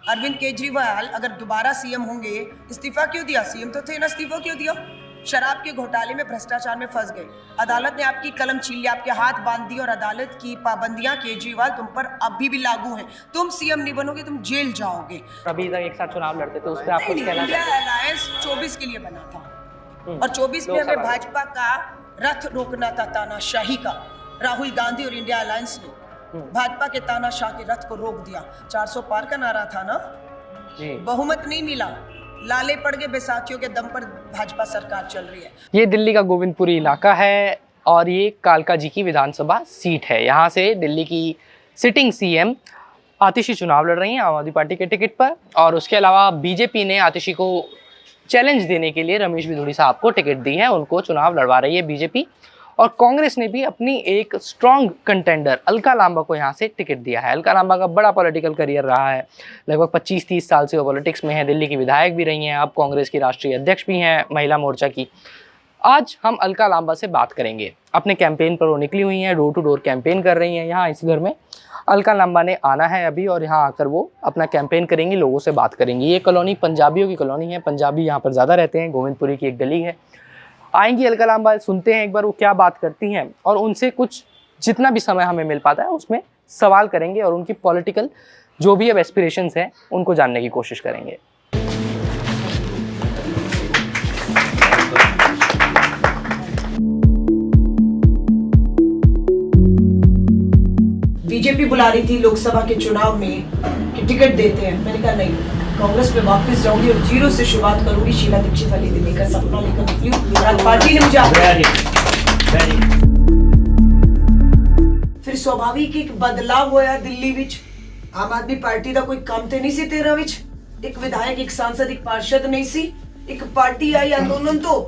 अरविंद केजरीवाल अगर दोबारा सीएम होंगे, इस्तीफा क्यों दिया? सीएम तो थे ना, इस्तीफा क्यों दिया? शराब के घोटाले में, भ्रष्टाचार में फंस गए, अदालत ने आपकी कलम छीन ली, आपके हाथ बांध दी, और अदालत की पाबंदियां केजरीवाल तुम पर अभी भी लागू हैं। तुम सीएम नहीं बनोगे, तुम जेल जाओगे। अभी तक एक साथ चुनाव लड़ते थे, उस पर आप कुछ कहना इंडिया चाहते हैं? अलायंस 24 के लिए बना था, और 24 में हमें भाजपा का रथ रोकना था, तानाशाही का। राहुल गांधी और इंडिया अलायंस ने भाजपा के तानाशाह के रथ को रोक दिया। 400 पार का नारा था ना जी। बहुमत नहीं मिला, लाले पड़ गए, बैसाखियों के दम पर भाजपा सरकार चल रही है। ये दिल्ली का गोविंदपुरी इलाका है और ये कालका जी की विधानसभा सीट है। यहाँ से दिल्ली की सिटिंग सीएम आतिशी चुनाव लड़ रही हैं आम आदमी पार्टी के टिकट पर, और उसके अलावा बीजेपी ने आतिशी को चैलेंज देने के लिए रमेश बिधूड़ी साहब को टिकट दी है, उनको चुनाव लड़वा रही है बीजेपी। और कांग्रेस ने भी अपनी एक स्ट्रॉन्ग कंटेंडर अलका लांबा को यहाँ से टिकट दिया है। अलका लांबा का बड़ा पॉलिटिकल करियर रहा है, लगभग 25-30 साल से वो पॉलिटिक्स में है, दिल्ली की विधायक भी रही हैं, अब कांग्रेस की राष्ट्रीय अध्यक्ष भी हैं महिला मोर्चा की। आज हम अलका लांबा से बात करेंगे। अपने कैंपेन पर वो निकली हुई हैं, डोर टू डोर कैंपेन कर रही हैं। यहाँ इस घर में अलका लांबा ने आना है अभी, और यहाँ आकर वो अपना कैंपेन करेंगी, लोगों से बात करेंगी। ये कॉलोनी पंजाबियों की कॉलोनी है, पंजाबी यहाँ पर ज़्यादा रहते हैं, गोविंदपुरी की एक गली है। आएंगी अलका लांबा, सुनते हैं एक बार वो क्या बात करती हैं, और उनसे कुछ जितना भी समय हमें मिल पाता है उसमें सवाल करेंगे, और उनकी पॉलिटिकल जो भी अब एस्पिरेशंस हैं उनको जानने की कोशिश करेंगे। बीजेपी बुला रही थी लोकसभा के चुनाव में कि टिकट देते हैं, मैंने कहा नहीं, कांग्रेस पे वापस जाऊंगी और जीरो से शुरुआत करूंगी। शीला दीक्षित वाली दिल्ली का सपना लेकर निकली हूं, पार्टी ने मुझे फिर स्वाभाविक एक बदलाव होया दिल्ली विच। आम आदमी पार्टी का कोई काम तो नहीं सी 13 विच, एक विधायक, एक सांसद, एक पार्षद नहीं सी, एक पार्टी आई अंदोलन तो,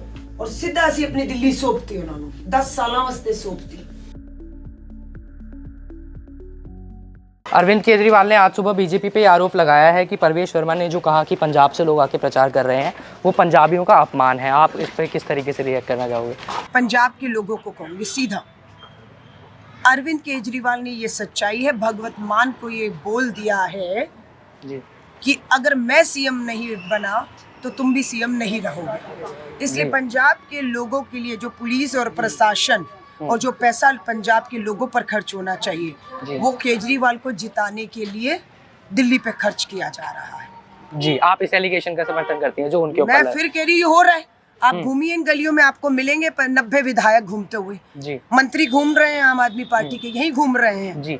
और सीधा असी अपनी दिल्ली सौंपती उन्होंने 10 साल वास्ते सौंपती। अरविंद केजरीवाल ने आज सुबह बीजेपी पे आरोप लगाया है कि परवेश वर्मा ने जो कहा कि पंजाब से लोग आके प्रचार कर रहे हैं वो पंजाबियों का अपमान है। आप इस पर किस तरीके से रिएक्ट करना चाहोगे? पंजाब के लोगों को कहूंगी सीधा, अरविंद केजरीवाल ने ये सच्चाई है, भगवत मान को ये बोल दिया है जी। कि अगर मैं सीएम नहीं बना तो तुम भी सीएम नहीं रहोगे। इसलिए पंजाब के लोगों के लिए जो पुलिस और प्रशासन और जो पैसा पंजाब के लोगों पर खर्च होना चाहिए वो केजरीवाल को जिताने के लिए दिल्ली पे खर्च किया जा रहा है। जी, आप इस एलिगेशन का समर्थन करती हैं जो उनके ऊपर? मैं फिर कह रही हो रहा है, आप घूमिए इन गलियों में, आपको मिलेंगे 90 विधायक घूमते हुए जी, मंत्री घूम रहे हैं, आम आदमी पार्टी के यही घूम रहे हैं जी।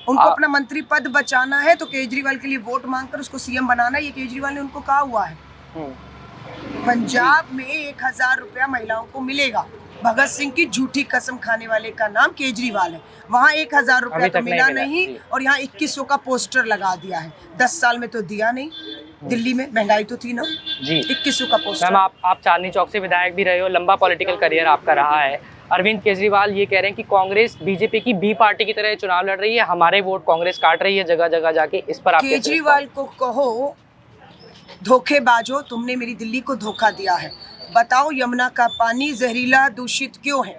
उनको अपना मंत्री पद बचाना है तो केजरीवाल के लिए वोट मांगकर उसको सीएम बनाना, ये केजरीवाल ने उनको कहा हुआ है। पंजाब में 1000 रुपया महिलाओं को मिलेगा। भगत सिंह की झूठी कसम खाने वाले का नाम केजरीवाल है। वहाँ 1000 रुपया तो मिला नहीं, और यहाँ 2100 का पोस्टर लगा दिया है। 10 साल में तो दिया नहीं, दिल्ली में महंगाई तो थी ना जी। 2100 का पोस्टर। मैम, आप चांदनी चौक से विधायक भी रहे हो, लंबा पॉलिटिकल करियर आपका रहा है। अरविंद केजरीवाल ये कह रहे हैं कि कांग्रेस बीजेपी की बी पार्टी की तरह चुनाव लड़ रही है, हमारे वोट कांग्रेस काट रही है जगह जगह जाके। इस पर आप केजरीवाल को कहो धोखेबाजो, तुमने मेरी दिल्ली को धोखा दिया है। बताओ यमुना का पानी जहरीला दूषित क्यों है?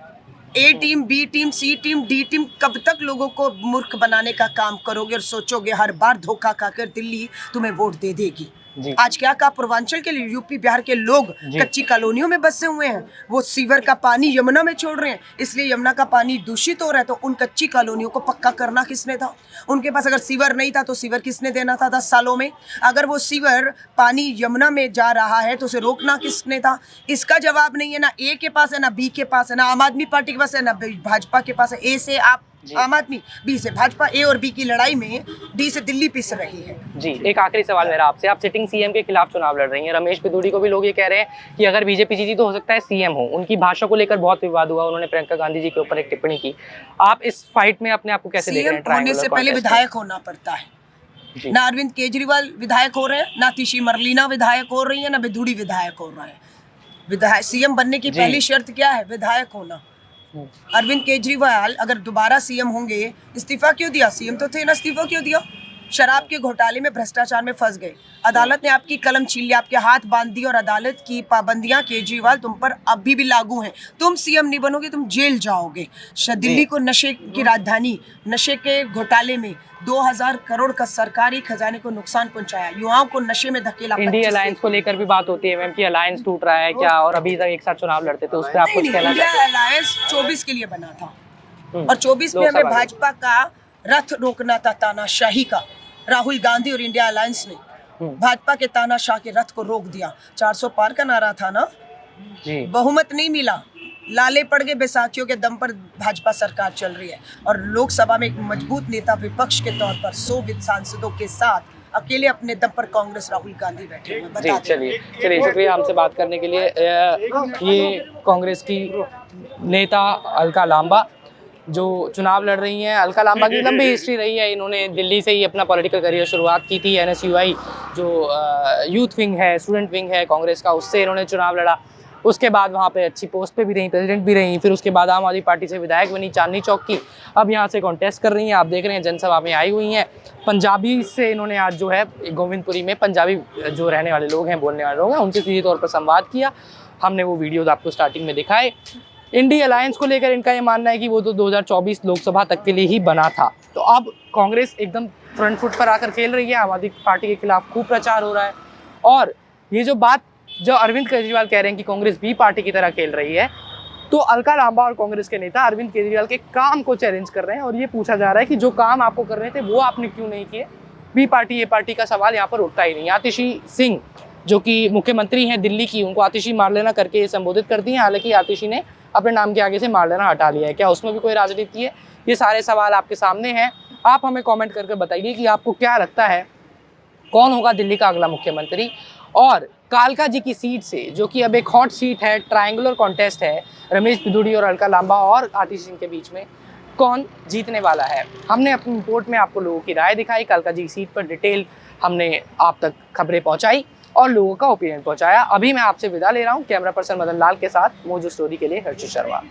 ए टीम, बी टीम, सी टीम, डी टीम, कब तक लोगों को मूर्ख बनाने का काम करोगे और सोचोगे हर बार धोखा खाकर दिल्ली तुम्हें वोट दे देगी? आज क्या कहा, पूर्वांचल के लिए यूपी बिहार के लोग कच्ची कॉलोनियों में बसे हुए हैं, वो सीवर का पानी यमुना में छोड़ रहे हैं, इसलिए यमुना का पानी दूषित हो रहा है। तो उन कच्ची कॉलोनियों को पक्का करना किसने था? उनके पास अगर सीवर नहीं था तो सीवर किसने देना था 10 सालों में? अगर वो सीवर पानी यमुना में जा रहा है तो उसे रोकना किसने था? इसका जवाब नहीं है, ना ए के पास है, ना बी के पास है, ना आम आदमी पार्टी के पास है, ना भाजपा के पास है। ए से आप आम आदमी, बी से भाजपा। ए और बी की लड़ाई में डी से दिल्ली पिस रही है। जी, एक आखिरी सवाल मेरा आपसे, आप सिटिंग सीएम के खिलाफ चुनाव लड़ रही हैं। रमेश बिधूड़ी को भी लोग ये कह रहे हैं कि अगर बीजेपी जीती तो हो सकता है सीएम हो। उनकी भाषा को लेकर बहुत विवाद हुआ, उन्होंने प्रियंका गांधी जी के ऊपर एक टिप्पणी की। आप इस फाइट में अपने आप को कैसे देख रहे हैं? होने से पहले विधायक होना पड़ता है। ना अरविंद केजरीवाल विधायक हो रहे हैं, ना तिशी मरलीना विधायक हो रही है, ना बिधूड़ी विधायक हो रहा है। विधायक सीएम बनने की पहली शर्त क्या है? विधायक होना। अरविंद केजरीवाल अगर दोबारा सीएम होंगे, इस्तीफा क्यों दिया? सीएम तो थे ना, इस्तीफा क्यों दिया? शराब के घोटाले में, भ्रष्टाचार में फंस गए। अदालत ने आपकी कलम छीन ली, आपके हाथ बांध दी और अदालत की पाबंदियां केजरीवाल तुम पर अभी भी लागू हैं। तुम सीएम नहीं बनोगे, तुम जेल जाओगे। दिल्ली को नशे की राजधानी, नशे के घोटाले में 2000 करोड़ का सरकारी खजाने को नुकसान पहुंचाया, युवाओं को नशे में धकेला। इंडिया अलायंस को लेकर भी बात होती है मैम कि अलायंस टूट रहा है क्या, और अभी तक एक साथ चुनाव लड़ते थे, उस पर आप कुछ कहना इंडिया चाहते हैं? अलायंस 24 के लिए बना था और 24 में हमें भाजपा का रथ रोकना था, तानाशाही का। राहुल गांधी और इंडिया अलायंस ने भाजपा के तानाशाह के रथ को रोक दिया। 400 पार का नारा था ना जी। बहुमत नहीं मिला, लाले पड़ गए, बैसाखियों के दम पर भाजपा सरकार चल रही है और लोकसभा में एक मजबूत नेता विपक्ष के तौर पर 100 सांसदों के साथ अकेले अपने दम पर कांग्रेस राहुल गांधी बैठे हुए। जी, चलिए शुक्रिया हमसे बात करने के लिए। ये कांग्रेस की नेता अलका लांबा जो चुनाव लड़ रही हैं। अलका लांबा की लंबी हिस्ट्री रही है, इन्होंने दिल्ली से ही अपना पॉलिटिकल करियर शुरुआत की थी। NSUI जो यूथ विंग है, स्टूडेंट विंग है कांग्रेस का, उससे इन्होंने चुनाव लड़ा। उसके बाद वहाँ पे अच्छी पोस्ट पे भी रही, प्रेसिडेंट भी रही। फिर उसके बाद आम आदमी पार्टी से विधायक बनी चांदनी चौक की। अब यहाँ से कॉन्टेस्ट कर रही हैं, आप देख रहे हैं जनसभा में आई हुई हैं। पंजाबी से इन्होंने आज जो है गोविंदपुरी में पंजाबी जो रहने वाले लोग हैं, बोलने वाले लोग हैं, उनसे सीधे तौर पर संवाद किया। हमने वो वीडियोज आपको स्टार्टिंग में दिखाए। इंडिया अलायंस को लेकर इनका ये मानना है कि वो तो 2024 लोकसभा तक के लिए ही बना था। तो अब कांग्रेस एकदम फ्रंट फुट पर आकर खेल रही है, आम आदमी पार्टी के खिलाफ खूब प्रचार हो रहा है। और ये जो बात जो अरविंद केजरीवाल कह रहे हैं कि कांग्रेस भी पार्टी की तरह खेल रही है, तो अलका लांबा और कांग्रेस के नेता अरविंद केजरीवाल के काम को चैलेंज कर रहे हैं और ये पूछा जा रहा है कि जो काम आपको कर रहे थे वो आपने क्यों नहीं किए। बी पार्टी ए पार्टी का सवाल यहाँ पर उठता ही नहीं। आतिशी सिंह जो कि मुख्यमंत्री हैं दिल्ली की, उनको आतिशी मार लेना करके संबोधित करती हैं। हालांकि आतिशी ने अपने नाम के आगे से मार लेना हटा लिया है। क्या उसमें भी कोई राजनीति है? ये सारे सवाल आपके सामने हैं। आप हमें कमेंट करके बताइए कि आपको क्या लगता है कौन होगा दिल्ली का अगला मुख्यमंत्री। और कालका जी की सीट से, जो कि अब एक हॉट सीट है, ट्रायंगुलर कॉन्टेस्ट है रमेश पिदुड़ी और अलका लांबा और आतिशी सिंह के बीच में, कौन जीतने वाला है। हमने अपनी रिपोर्ट में आपको लोगों की राय दिखाई, कालका जी की सीट पर डिटेल हमने आप तक खबरें पहुंचाई और लोगों का ओपिनियन पहुंचाया। अभी मैं आपसे विदा ले रहा हूं, कैमरा पर्सन मदन लाल के साथ मोजो स्टोरी के लिए हर्षित शर्मा।